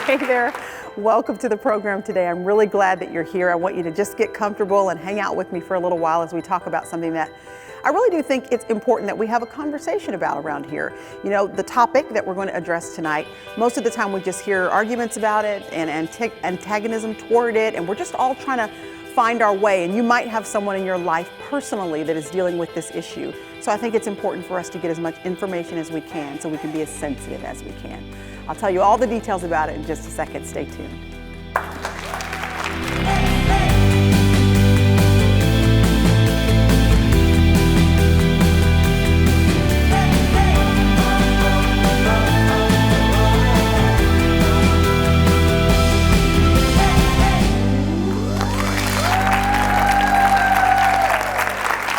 Hey there, welcome to the program today. I'm really glad that you're here. I want you to just get comfortable and hang out with me for a little while as we talk about something that I really do think it's important that we have a conversation about around here. You know, the topic that we're going to address tonight, most of the time we just hear arguments about it and antagonism toward it, and we're just all trying to find our way. And you might have someone in your life personally that is dealing with this issue. So I think it's important for us to get as much information as we can so we can be as sensitive as we can. I'll tell you all the details about it in just a second. Stay tuned.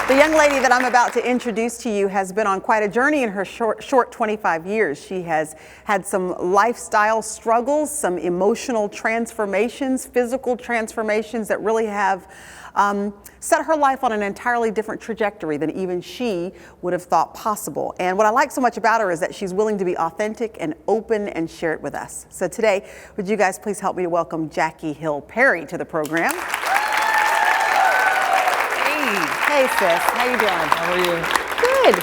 The young lady that I'm about to introduce to you has been on quite a journey in her short 25 years. She has had some lifestyle struggles, some emotional transformations, physical transformations that really have set her life on an entirely different trajectory than even she would have thought possible. And what I like so much about her is that she's willing to be authentic and open and share it with us. So today, would you guys please help me to welcome Jackie Hill Perry to the program. Hey sis, how you doing? How are you? Good.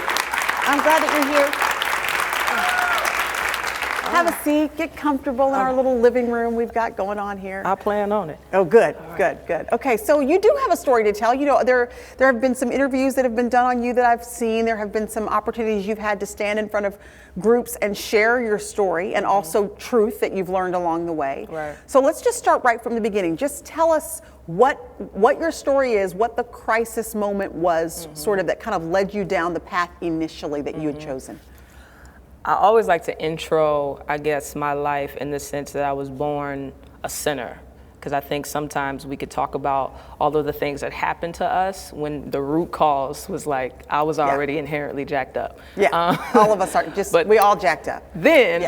I'm glad that you're here. Have a seat, get comfortable in our little living room we've got going on here. I plan on it. Oh, good, good. Okay, so you do have a story to tell. You know, there have been some interviews that have been done on you that I've seen. There have been some opportunities you've had to stand in front of groups and share your story and also truth that you've learned along the way. Right. So let's just start right from the beginning. Just tell us what your story is, what the crisis moment was, sort of that kind of led you down the path initially that you had chosen. I always like to intro, I guess, my life in the sense that I was born a sinner. Because I think sometimes we could talk about all of the things that happened to us when the root cause was like, I was already inherently jacked up. Yeah, all of us are just, we all jacked up. Then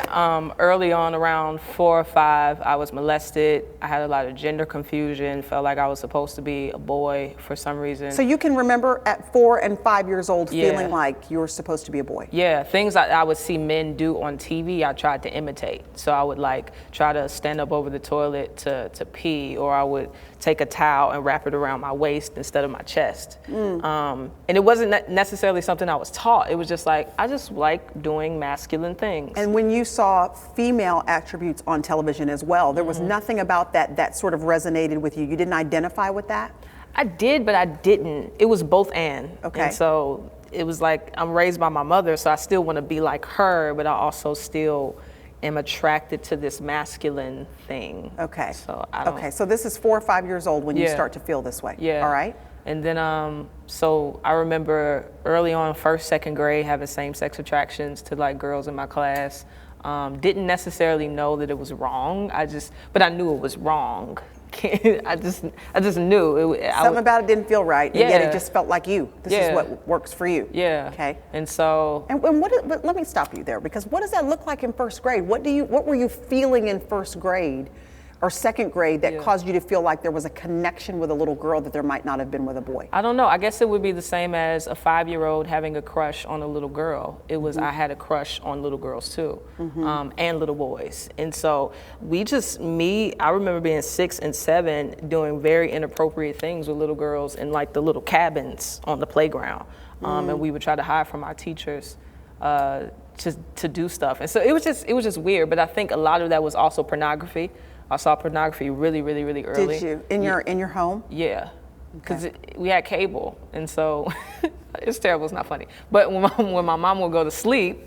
early on around 4 or 5, I was molested. I had a lot of gender confusion, felt like I was supposed to be a boy for some reason. So you can remember at 4 and 5 years old feeling like you were supposed to be a boy? Yeah, things I would see men do on TV, I tried to imitate. So I would like try to stand up over the toilet to pee, or I would take a towel and wrap it around my waist instead of my chest. And it wasn't necessarily something I was taught. It was just like, I just like doing masculine things. And when you saw female attributes on television as well, there was nothing about that sort of resonated with you. You didn't identify with that? I did, but I didn't. It was both and. Okay. And so it was like, I'm raised by my mother, so I still want to be like her, but I also still am attracted to this masculine thing. Okay. So I don't. Okay, so this is 4 or 5 years old when you start to feel this way. Yeah. All right. And then, so I remember early on, first, second grade, having same-sex attractions to like girls in my class. Didn't necessarily know that it was wrong. But I knew it was wrong. I just knew. Something about it didn't feel right, and yet it just felt like you. This is Yeah. what works for you. Yeah. Okay. And so. And but let me stop you there, because what does that look like in first grade? What were you feeling in first grade or second grade that caused you to feel like there was a connection with a little girl that there might not have been with a boy? I don't know. I guess it would be the same as a 5-year-old having a crush on a little girl. It was, I had a crush on little girls too, and little boys. And so I remember being 6 and 7 doing very inappropriate things with little girls in like the little cabins on the playground. And we would try to hide from our teachers to do stuff. And so it was just weird. But I think a lot of that was also pornography. I saw pornography really, really, really early. Did you? In your home? Yeah, because we had cable, and so it's terrible. It's not funny. But when my mom would go to sleep,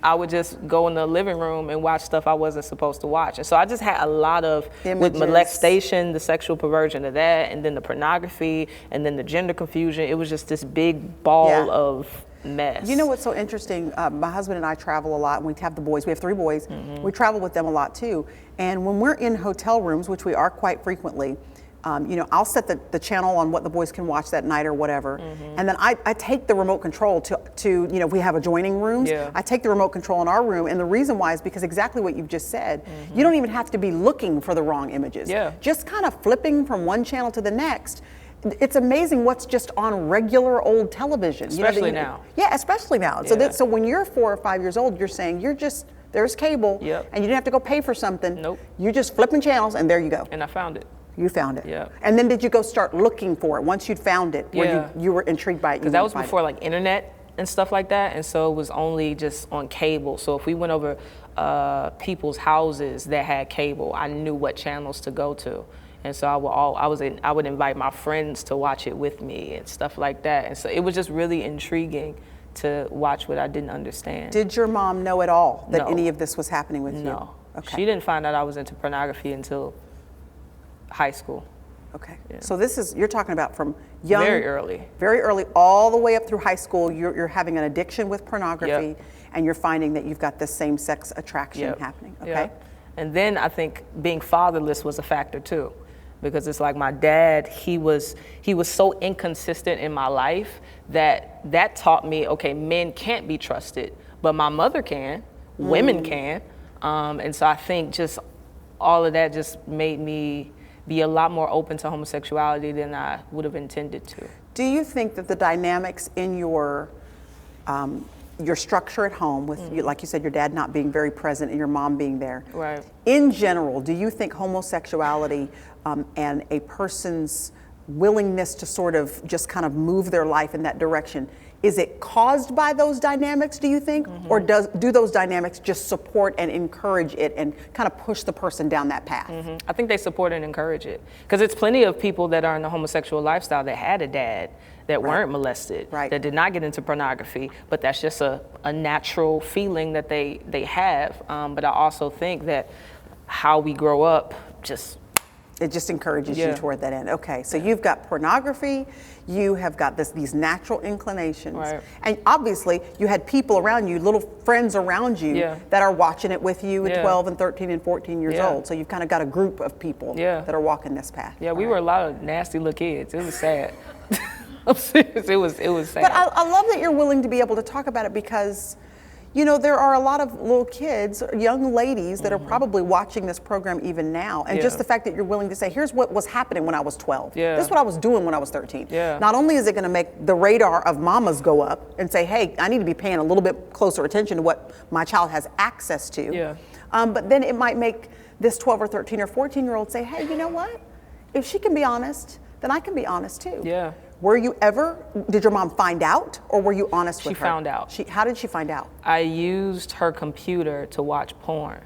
I would just go in the living room and watch stuff I wasn't supposed to watch. And so I just had a lot of with molestation, the sexual perversion of that, and then the pornography, and then the gender confusion. It was just this big ball of mess. You know what's so interesting? My husband and I travel a lot, and we have the boys. We have 3 boys. We travel with them a lot too. And when we're in hotel rooms, which we are quite frequently, I'll set the channel on what the boys can watch that night or whatever. And then I take the remote control to we have adjoining rooms. Yeah. I take the remote control in our room. And the reason why is because exactly what you've just said, you don't even have to be looking for the wrong images. Yeah. Just kind of flipping from one channel to the next. It's amazing what's just on regular old television. Especially now. Yeah, especially now. Yeah. So when you're 4 or 5 years old, you're saying you're just there's cable, Yep. and you didn't have to go pay for something. Nope. You just flipping channels, and there you go. And I found it. You found it. Yeah. And then did you go start looking for it once you'd found it? Yeah. Where you were intrigued by it? Because that was before like internet and stuff like that, and so it was only just on cable. So if we went over people's houses that had cable, I knew what channels to go to, and so I would invite my friends to watch it with me and stuff like that. And so it was just really intriguing to watch what I didn't understand. Did your mom know at all that No. any of this was happening with you? No. Okay. She didn't find out I was into pornography until high school. Okay. Yeah. So you're talking about from young, Very early, all the way up through high school. You're having an addiction with pornography, Yep. and you're finding that you've got this same-sex attraction Yep. happening. Okay. Yep. And then I think being fatherless was a factor too, because it's like my dad, he was so inconsistent in my life that taught me, okay, men can't be trusted, but my mother can, women can, and so I think just all of that just made me be a lot more open to homosexuality than I would have intended to. Do you think that the dynamics in your structure at home, with you, like you said, your dad not being very present and your mom being there, Right. in general, do you think homosexuality and a person's willingness to sort of just kind of move their life in that direction, is it caused by those dynamics, do you think? Or do those dynamics just support and encourage it and kind of push the person down that path? I think they support and encourage it, because it's plenty of people that are in the homosexual lifestyle that had a dad that weren't molested, that did not get into pornography, but that's just a natural feeling that they have. But I also think that how we grow up it just encourages you toward that end. Okay, so you've got pornography, you have got these natural inclinations, Right. and obviously you had people around you, little friends around you that are watching it with you at 12 and 13 and 14 years old. So you've kind of got a group of people that are walking this path. Yeah, we were a lot of nasty little kids. It was sad. I'm serious. It was sad. But I love that you're willing to be able to talk about it, because you know, there are a lot of little kids, young ladies that are probably watching this program even now. And just the fact that you're willing to say, here's what was happening when I was 12. This is what I was doing when I was 13. Not only is it going to make the radar of mamas go up and say, hey, I need to be paying a little bit closer attention to what my child has access to. But then it might make this 12 or 13 or 14-year-old say, hey, you know what? If she can be honest, then I can be honest too. Did your mom find out, or were you honest with her? She found out. How did she find out? I used her computer to watch porn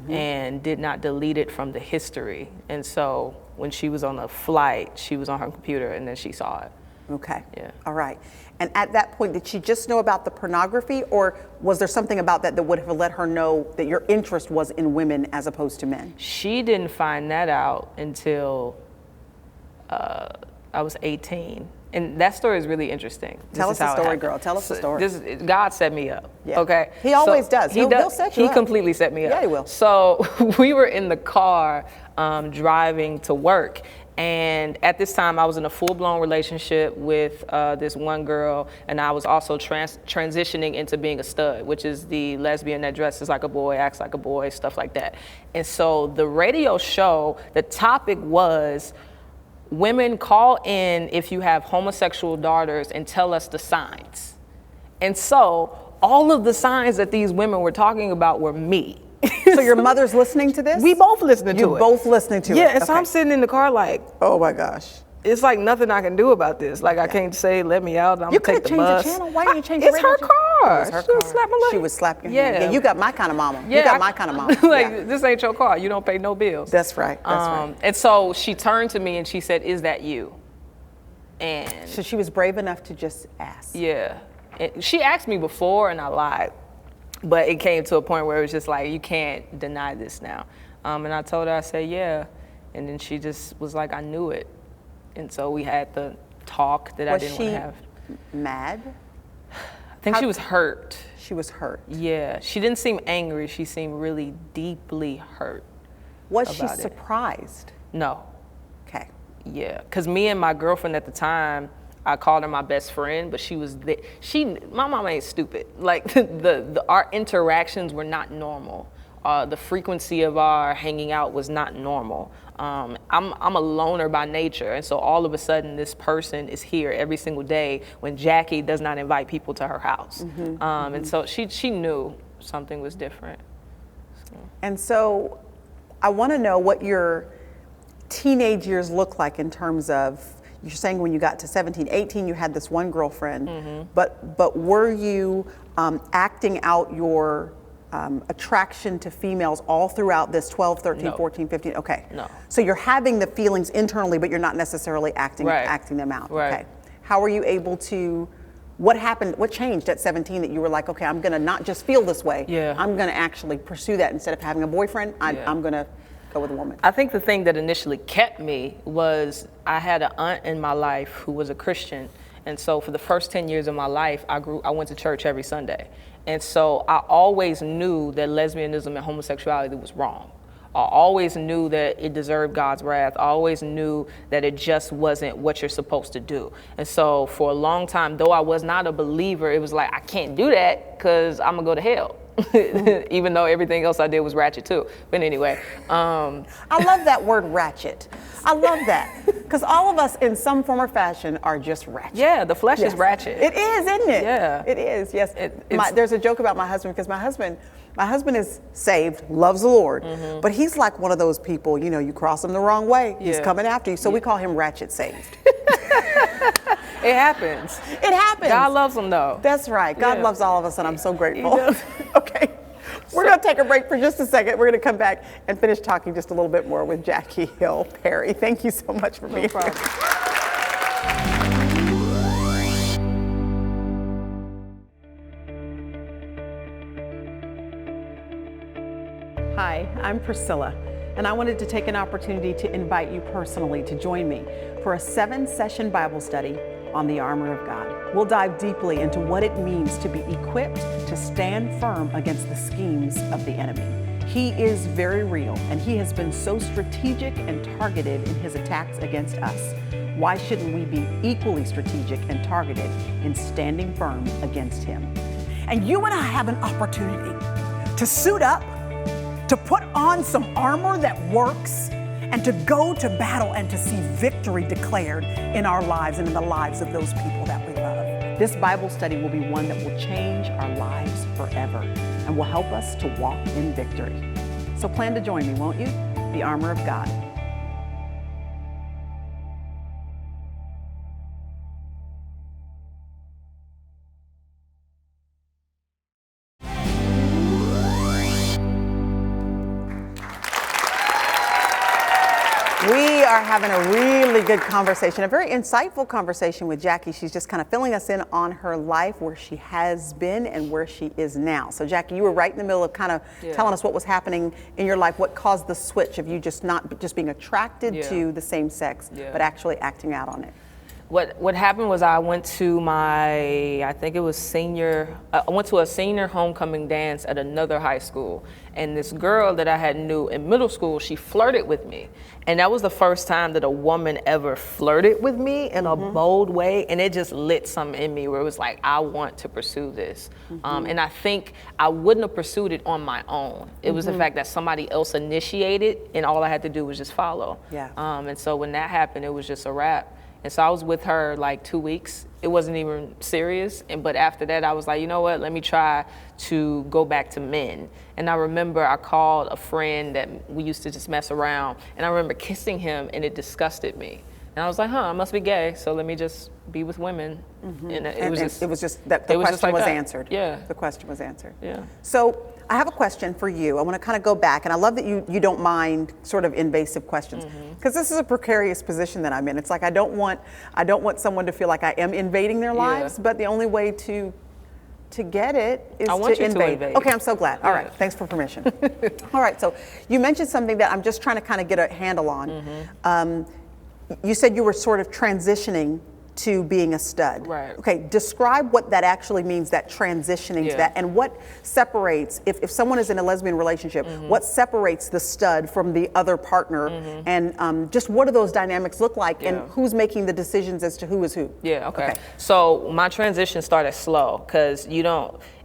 and did not delete it from the history. And so when she was on a flight, she was on her computer and then she saw it. Okay. Yeah. All right. And at that point, did she just know about the pornography, or was there something about that would have let her know that your interest was in women as opposed to men? She didn't find that out until I was 18. And that story is really interesting. Tell us the story, girl. Tell us the story. God set me up. Okay. He always does. He'll set you up. He completely set me up. Yeah, he will. So we were in the car driving to work. And at this time, I was in a full-blown relationship with this one girl, and I was also transitioning into being a stud, which is the lesbian that dresses like a boy, acts like a boy, stuff like that. And so the radio show, the topic was, women, call in if you have homosexual daughters and tell us the signs. And so all of the signs that these women were talking about were me. So your mother's listening to this? We both listening to it. You both listening to it? Yeah, and so I'm sitting in the car like, oh my gosh. It's like nothing I can do about this. Like I can't say, let me out, I'm gonna take the bus. You could have changed the channel. Why didn't you change the radio? radio? It's her car. It's her She would car. slap my leg. She would slap your hand. Yeah, you got my kind of mama. Yeah, you got my kind of mama. Like, this ain't your car. You don't pay no bills. That's right. That's right. And so she turned to me and she said, is that you? And so she was brave enough to just ask. Yeah. And she asked me before and I lied. But it came to a point where it was just like, you can't deny this now. And I told her, I said, yeah. And then she just was like, I knew it. And so we had the talk that I didn't want to have. Was she mad? I think she was hurt. She was hurt. Yeah. She didn't seem angry. She seemed really deeply hurt. Was she surprised? No. Okay. Yeah. Because me and my girlfriend at the time, I called her my best friend, but she was my mama ain't stupid. Like our interactions were not normal. The frequency of our hanging out was not normal. I'm a loner by nature, and so all of a sudden this person is here every single day when Jackie does not invite people to her house. And so she knew something was different. And so I want to know what your teenage years look like in terms of, you're saying when you got to 17, 18, you had this one girlfriend, but were you acting out your attraction to females all throughout this 12, 13, No. 14, 15? Okay. No. So you're having the feelings internally, but you're not necessarily acting them out. Right. Okay. How were you able to, what happened, what changed at 17 that you were like, okay, I'm going to not just feel this way, I'm going to actually pursue that instead of having a boyfriend, I'm going to go with a woman? I think the thing that initially kept me was I had an aunt in my life who was a Christian. And so for the first 10 years of my life, I went to church every Sunday. And so I always knew that lesbianism and homosexuality was wrong. I always knew that it deserved God's wrath. I always knew that it just wasn't what you're supposed to do. And so for a long time, though I was not a believer, it was like, I can't do that because I'm gonna go to hell. Even though everything else I did was ratchet too. But anyway. I love that word ratchet. I love that. Because all of us in some form or fashion are just ratchet. Yeah, the flesh is ratchet. It is, isn't it? Yeah. It is, yes. There's a joke about my husband, because my husband is saved, loves the Lord, but he's like one of those people, you know, you cross him the wrong way, he's coming after you. So we call him ratchet saved. It happens. It happens. God loves them though. That's right. God loves all of us, and I'm so grateful. Okay. We're going to take a break for just a second. We're going to come back and finish talking just a little bit more with Jackie Hill Perry. Thank you so much for being here. Hi, I'm Priscilla, and I wanted to take an opportunity to invite you personally to join me for a 7-session Bible study on the armor of God. We'll dive deeply into what it means to be equipped to stand firm against the schemes of the enemy. He is very real, and he has been so strategic and targeted in his attacks against us. Why shouldn't we be equally strategic and targeted in standing firm against him? And you and I have an opportunity to suit up, to put on some armor that works, and to go to battle and to see victory declared in our lives and in the lives of those people that we love. This Bible study will be one that will change our lives forever and will help us to walk in victory. So plan to join me, won't you? The Armor of God. We are having a really good conversation, a very insightful conversation with Jackie. She's just kind of filling us in on her life, where she has been and where she is now. So Jackie, you were right in the middle of kind of telling us what was happening in your life, what caused the switch of you just not just being attracted to the same sex, but actually acting out on it. What happened was I went to I went to a senior homecoming dance at another high school. And this girl that I had knew in middle school, she flirted with me. And that was the first time that a woman ever flirted with me in a bold way. And it just lit something in me where it was like, I want to pursue this. And I think I wouldn't have pursued it on my own. It was the fact that somebody else initiated, and all I had to do was just follow. And so when that happened, it was just a wrap. And so I was with her like 2 weeks. It wasn't even serious. But after that, I was like, you know what? Let me try to go back to men. And I remember I called a friend that we used to just mess around. And I remember kissing him, and it disgusted me. And I was like, I must be gay. So let me just be with women. And it was just that the question was answered. Yeah. The question was answered. Yeah. So I have a question for you. I want to kind of go back, and I love that you don't mind sort of invasive questions, because this is a precarious position that I'm in. It's like I don't want someone to feel like I am invading their lives, but the only way to get it is to invade. Okay, I'm so glad. All right, thanks for permission. All right, so you mentioned something that I'm just trying to kind of get a handle on. You said you were sort of transitioning to being a stud. Right. Okay, describe what that actually means, that transitioning to that, and what separates, if someone is in a lesbian relationship, what separates the stud from the other partner, and just what do those dynamics look like, and who's making the decisions as to who is who? Yeah, okay. So my transition started slow, because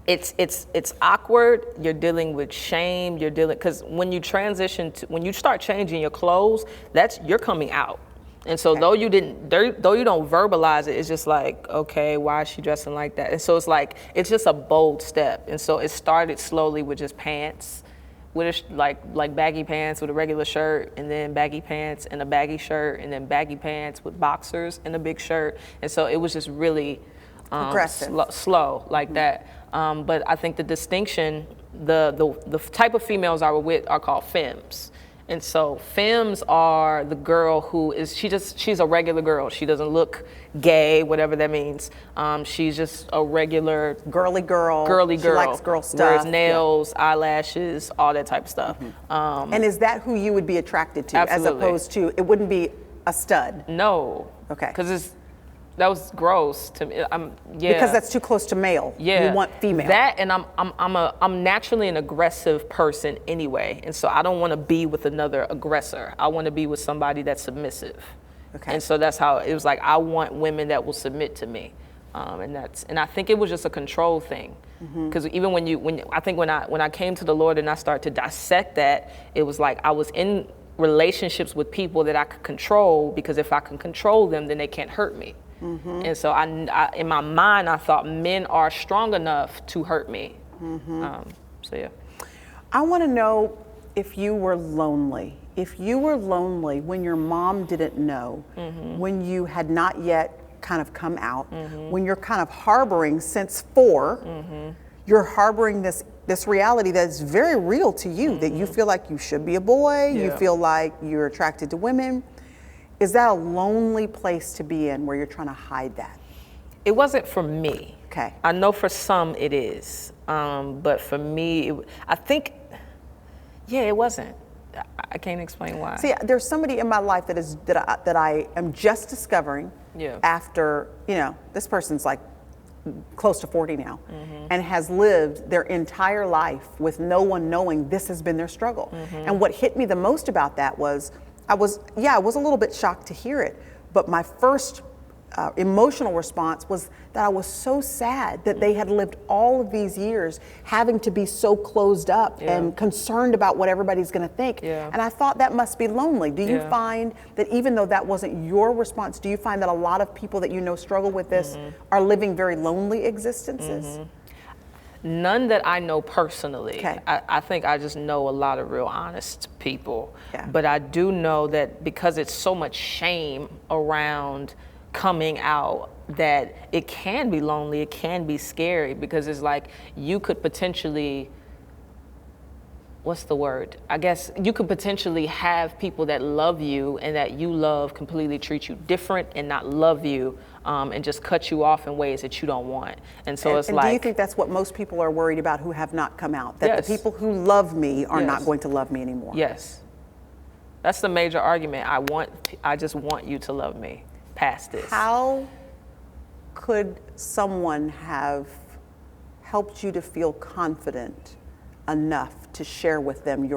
it's awkward. You're dealing with shame. Because when you when you start changing your clothes, you're coming out. And so though you don't verbalize it, it's just like, okay, why is she dressing like that? And so it's just a bold step. And so it started slowly with just pants, with like baggy pants with a regular shirt, and then baggy pants and a baggy shirt, and then baggy pants with boxers and a big shirt. And so it was just really slow like that. But I think the distinction, the type of females I were with are called femmes. And so femmes are the girl who is, she's a regular girl. She doesn't look gay, whatever that means. She's just a regular girly girl. She likes girl stuff. Wears nails, eyelashes, all that type of stuff. And is that who you would be attracted to? Absolutely. As opposed to, it wouldn't be a stud? No. Okay. Because that was gross to me. Because that's too close to male. Yeah. You want female. That, and I'm naturally an aggressive person anyway, and so I don't want to be with another aggressor. I want to be with somebody that's submissive. Okay. And so that's how it was like. I want women that will submit to me, and I think it was just a control thing. Because even when I came to the Lord and I started to dissect that, it was like I was in relationships with people that I could control, because if I can control them, then they can't hurt me. And so I, in my mind, I thought men are strong enough to hurt me. So yeah. I want to know if you were lonely. If you were lonely when your mom didn't know, when you had not yet kind of come out, when you're kind of harboring since 4, you're harboring this reality that's very real to you, that you feel like you should be a boy, you feel like you're attracted to women. Is that a lonely place to be in, where you're trying to hide that? It wasn't for me. Okay. I know for some it is, but for me, I think, it wasn't. I can't explain why. See, there's somebody in my life that I am just discovering after, this person's like close to 40 now, and has lived their entire life with no one knowing this has been their struggle. And what hit me the most about that was, I was a little bit shocked to hear it, but my first emotional response was that I was so sad that they had lived all of these years having to be so closed up and concerned about what everybody's going to think. And I thought that must be lonely. Do you find that even though that wasn't your response, do you find that a lot of people that you know struggle with this are living very lonely existences? None that I know personally. Okay. I think I just know a lot of real honest people. Yeah. But I do know that because it's so much shame around coming out, that it can be lonely, it can be scary, because it's like you could potentially, what's the word? I guess you could potentially have people that love you and that you love completely treat you different and not love you, and just cut you off in ways that you don't want. And so it's like. Do you think that's what most people are worried about who have not come out? That the people who love me are not going to love me anymore? Yes. That's the major argument. I just want you to love me past this. How could someone have helped you to feel confident enough to share with them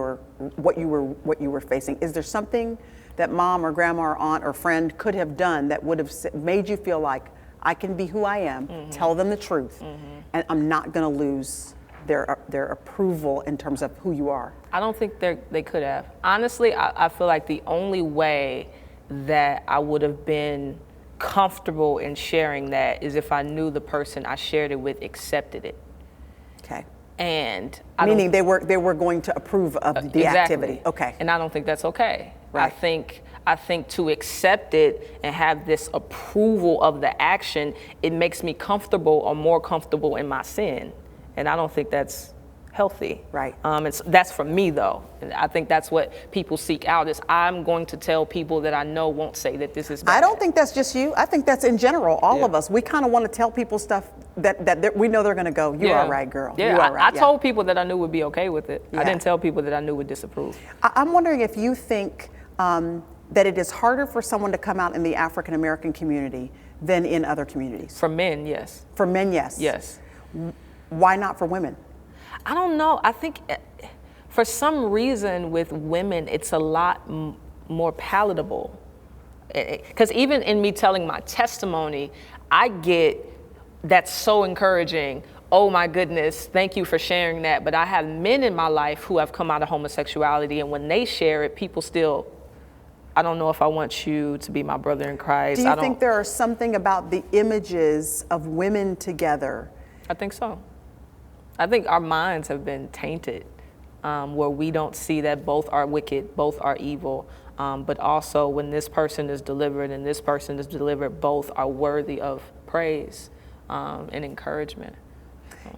what you were facing? Is there something that mom or grandma or aunt or friend could have done that would have made you feel like, I can be who I am, tell them the truth, and I'm not going to lose their approval in terms of who you are? I don't think they could have. Honestly, I feel like the only way that I would have been comfortable in sharing that is if I knew the person I shared it with accepted it. Okay. And meaning they were going to approve of the activity. Okay. And I don't think that's okay. Right. I think to accept it and have this approval of the action, it makes me comfortable or more comfortable in my sin. And I don't think that's healthy. Right. That's for me though. And I think that's what people seek out, is I'm going to tell people that I know won't say that this is bad. I don't think that's just you. I think that's in general, all of us. We kind of want to tell people stuff that we know they're going to go, you're all right, girl. Yeah, you all right. I told people that I knew would be okay with it. I didn't tell people that I knew would disapprove. I'm wondering if you think that it is harder for someone to come out in the African American community than in other communities. For men, yes. For men, yes. Yes. Why not for women? I don't know. I think for some reason with women, it's a lot more palatable. Because even in me telling my testimony, I get that's so encouraging. Oh my goodness, thank you for sharing that. But I have men in my life who have come out of homosexuality, and when they share it, people still, I don't know if I want you to be my brother in Christ. Do you think there are something about the images of women together? I think so. I think our minds have been tainted where we don't see that both are wicked, both are evil, but also when this person is delivered and this person is delivered, both are worthy of praise and encouragement.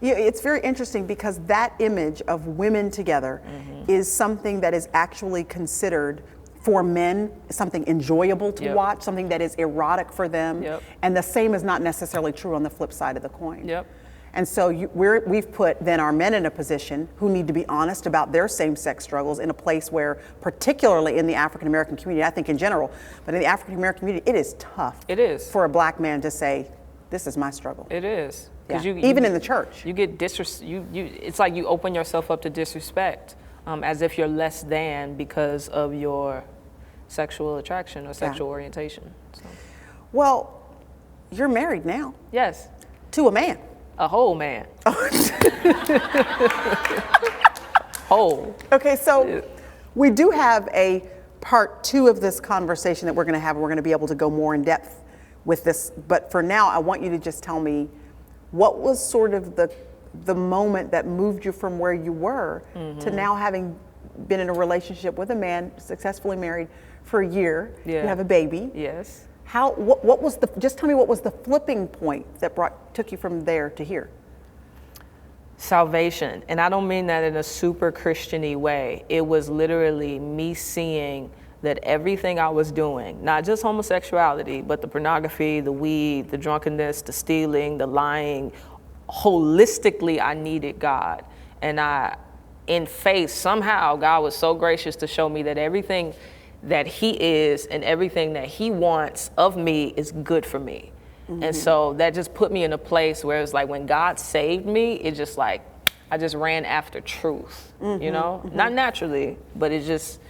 Yeah, it's very interesting because that image of women together is something that is actually considered for men something enjoyable to watch, something that is erotic for them, and the same is not necessarily true on the flip side of the coin. And so we've put then our men in a position who need to be honest about their same-sex struggles in a place where, particularly in the African-American community, I think in general, but in the African-American community, it is tough. It is. For a black man to say, this is my struggle. It is. Yeah. Even in the church. You get it's like you open yourself up to disrespect, as if you're less than because of your sexual attraction or sexual orientation. So. Well, you're married now. Yes. To a man. A whole man. Whole. Okay, so we do have a part 2 of this conversation that we're going to have. We're going to be able to go more in depth with this. But for now, I want you to just tell me what was sort of the moment that moved you from where you were to now having been in a relationship with a man, successfully married for a year. You have a baby. Yes. What was just tell me what was the flipping point that took you from there to here? Salvation. And I don't mean that in a super Christian-y way. It was literally me seeing that everything I was doing, not just homosexuality, but the pornography, the weed, the drunkenness, the stealing, the lying, holistically, I needed God. And in faith, somehow God was so gracious to show me that everything that he is and everything that he wants of me is good for me. And so that just put me in a place where it's like when God saved me, it just like, I just ran after truth, you know? Not naturally, but it just,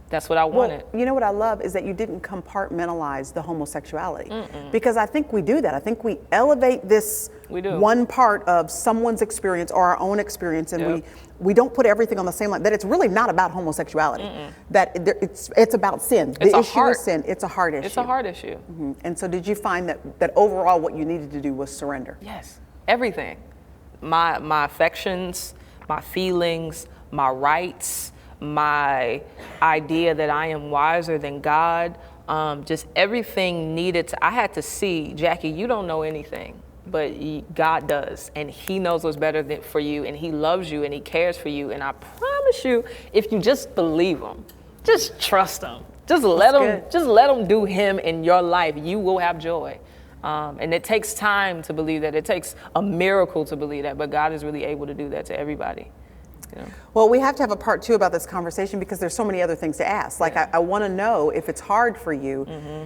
that's what I wanted. Well, you know what I love is that you didn't compartmentalize the homosexuality. Because I think we do that. I think we elevate this one part of someone's experience or our own experience, and we don't put everything on the same line. That it's really not about homosexuality. That it's about sin. The issue is sin. It's a heart issue. It's a heart issue. And so did you find that overall what you needed to do was surrender? Yes, everything. My affections, my feelings, my rights, my idea that I am wiser than God, just everything needed to, I had to see, Jackie, you don't know anything, but God does, and he knows what's better for you, and he loves you, and he cares for you, and I promise you, if you just believe him, just trust him, just let him do him in your life, you will have joy. And it takes time to believe that. It takes a miracle to believe that, but God is really able to do that to everybody. You know? Well, we have to have a part 2 about this conversation because there's so many other things to ask. Like, I want to know if it's hard for you,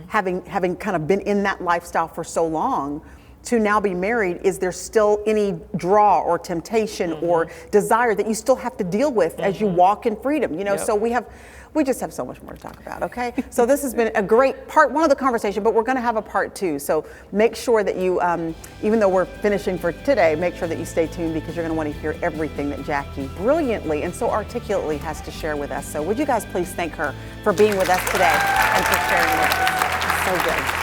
having kind of been in that lifestyle for so long, to now be married. Is there still any draw or temptation or desire that you still have to deal with as you walk in freedom? You know, so we just have so much more to talk about, okay? So this has been a great part 1 of the conversation, but we're gonna have a part 2. So make sure that you, even though we're finishing for today, make sure that you stay tuned because you're gonna wanna hear everything that Jackie brilliantly and so articulately has to share with us. So would you guys please thank her for being with us today and for sharing with us? It's so good.